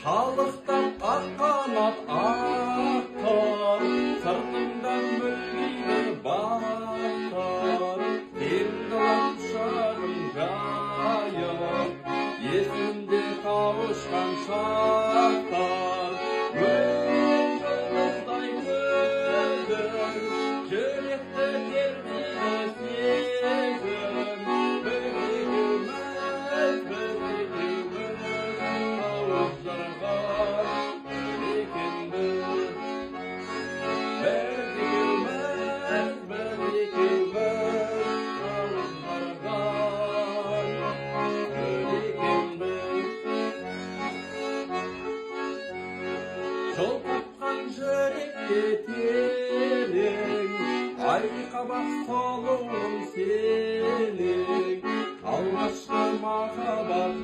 қалықтап аққанат ақтар, сыртыңдан мүлгиді бақтар, темділап құшағын жайып, есімде қауышқан шақтар. Өткен жұлдыздай көзің, жүректі тербеді сезім, біз екеуміз тауып жарған екенбіз. Біз екеуміз тауып жарған екенбіз. Жол тапқан жүрекке терең, айқабақ сұлуым сенің, алғашқы махаббат